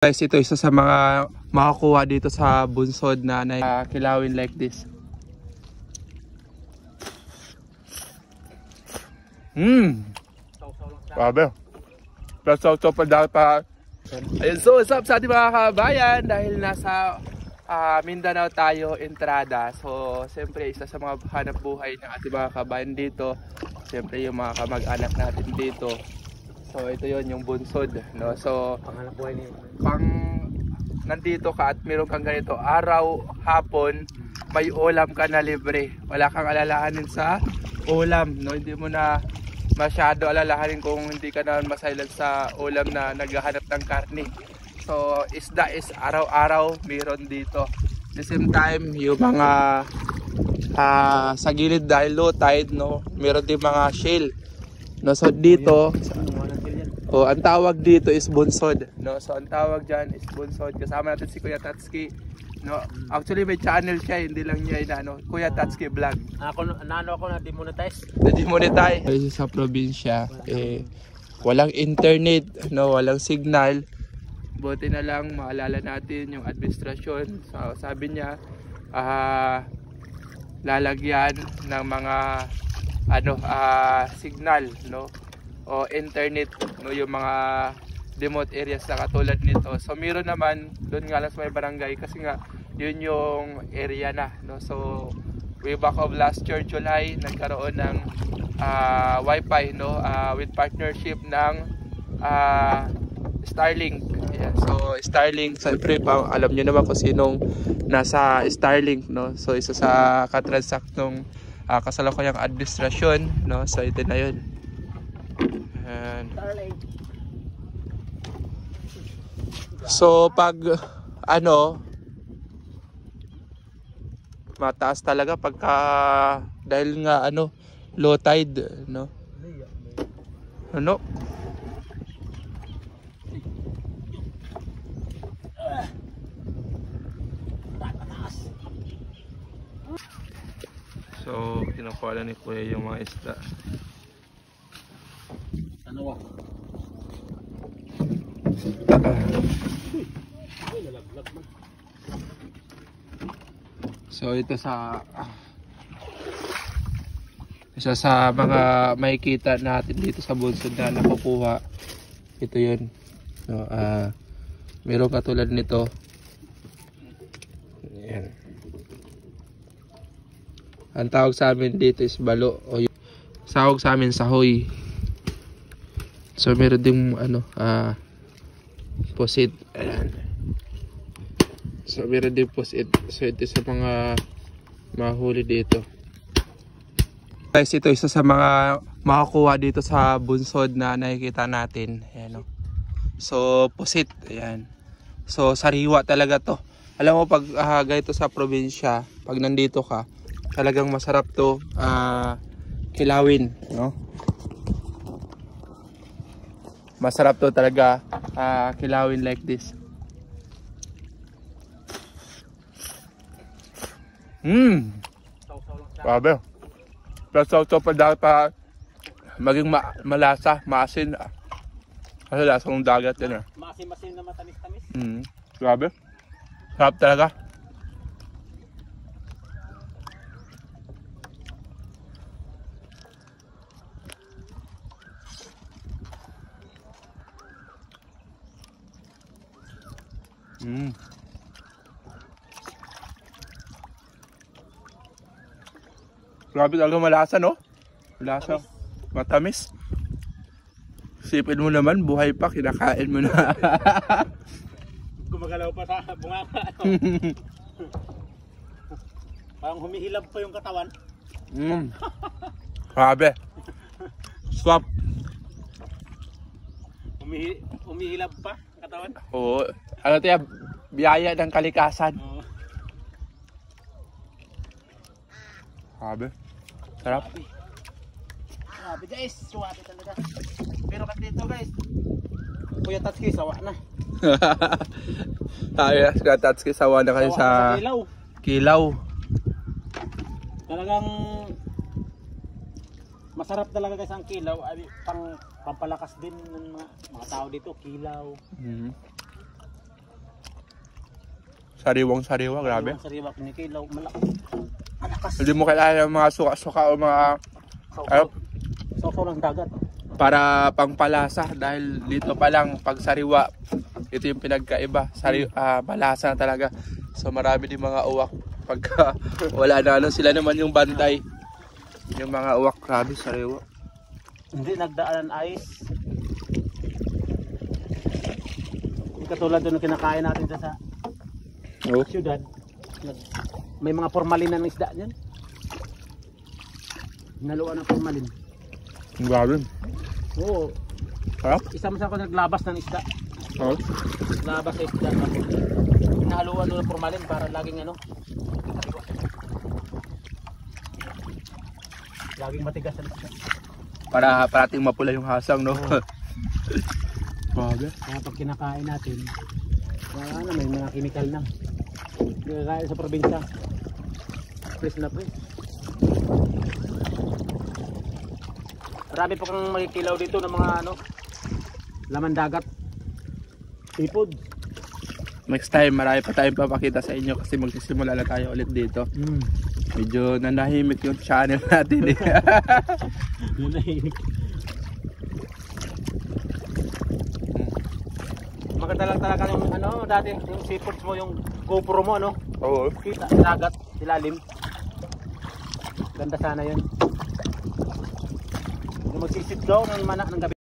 Guys, ito isa sa mga makakuha dito sa bunsod na kilawin like this. Grabe. Plus pa dahil pa. Ayun, so what's up sa ating mga kabayan? Dahil nasa Mindanao tayo, entrada. So siyempre isa sa mga hanap buhay ng ating mga kabayan dito, siyempre yung mga kamag-anak natin dito. So ito yon yung bunsod, no? So panghanap buhay niyo. Nandito ka at meron kang ganito araw, hapon, may ulam ka na libre. Wala kang alalahanin sa ulam, no? Hindi mo na masyado alalahanin kung hindi ka na masailan sa ulam na naghahanap ng karne. So isda is araw-araw meron dito. At the same time, yung mga sa gilid dahil low tide, no? Meron din mga shell. No, so dito, ang tawag dito is bunsod, no? So ang tawag diyan is bunsod. Kasama natin si Kuya Tatsuki, no? Actually may channel siya, hindi lang niya inaano, Kuya Tatsuki Vlog. Ako na demonetize. Na-demonetize. Sa probinsya, walang internet, no? Walang signal. Buti na lang maalala natin yung administrasyon. So sabi niya, lalagyan ng mga signal, no, o internet, no, yung mga remote areas na katulad nito. So meron naman doon nga lang sa may barangay kasi nga yun yung area na, no. So way back of last year July nagkaroon ng wifi, no, with partnership ng Starlink. Yeah, so Starlink, siyempre alam nyo naman kung sinong nasa Starlink, no. So isa sa katransact nung kasalukuyang administrasyon, no. So ito na yun. So pag mataas talaga pagka dahil nga low tide, no. So kinukuha lang ni Kuya yung mga isda. So ito isa sa mga makikita natin dito sa bunsod na nakukuha. Ito yun, no, meron katulad nito. Ayan. Ang tawag sa amin dito is balo, o yung tawag sa amin sahoy. So meron ding pusit. Ayan. So meron din pusit. So ito sa mga mahuli dito. Guys, ito isa sa mga makakuha dito sa bunsod na nakikita natin. Ayan, no? So pusit. Ayan. So sariwa talaga to. Alam mo pag ganito sa probinsya, pag nandito ka, talagang masarap to kilawin, no? Masarap to talaga kilawin like this. Grabe. Plus pa dahil pa maging malasa, maasin. Kasi lasa ng dagat yan. Maasin-masin na matamis-tamis. Grabe. Sarap talaga. Grabe talaga malasa, no? Malasa. Matamis. Sipin mo naman, buhay pa, kinakain mo na. Gumagalaw pa sa bunganga. Parang humihilab pa yung katawan. Grabe. Swap. Humihilab pa ang katawan? Oo. Ano ito yan? Biyaya ng kalikasan. Grabe. Sarap. Grabe guys, suwabe talaga. Pero pag dito guys, Kuya Tatsuki, sawa na. Kuya Tatsuki, sawa na kayo sa kilaw. Talagang masarap talaga guys ang kilaw. Pampalakas din ng mga tao dito, kilaw. Sariwang-sariwa, grabe. Sariwa, kinikilaw, malakas. Hindi mo kailangan ng mga suka-suka o mga Sausaw ng dagat. para pangpalasa dahil dito pa lang pag sariwa, ito yung pinagkaiba. Malasa na talaga. So marami din mga uwak pagka wala na ano, sila naman yung bantay. Yung mga uwak, grabe, sariwa. Hindi nagdaanan ice. Hindi katulad doon kinakain natin sa syudad. May mga formalin na ng isda niyan. Naluan ng formalin. Grabe. Oo. Sarap? Isang ako naglabas ng isda. Oo. Labas sa isda. Nahaluan doon ng formalin para laging ano. Laging matigas ang isda. Para parating mapula yung hasang, no? Grabe. Kaya pag kinakain natin, may mga chemical na. Kinakain sa probinsya. Fresh na fresh. Marami pa kang makikilaw dito ng mga ano, laman dagat. Seafood. Next time, marami pa tayong papakita sa inyo kasi magsisimula na tayo ulit dito. Medyo nanahimik yung channel natin eh. Nanahimik. Maganda lang talaga yung ano, dati yung seafoods mo, yung GoPro mo, ano? Oo. Kita, dagat, ilalim. Ganda sana yun. Yung magsisit daw ng gabi.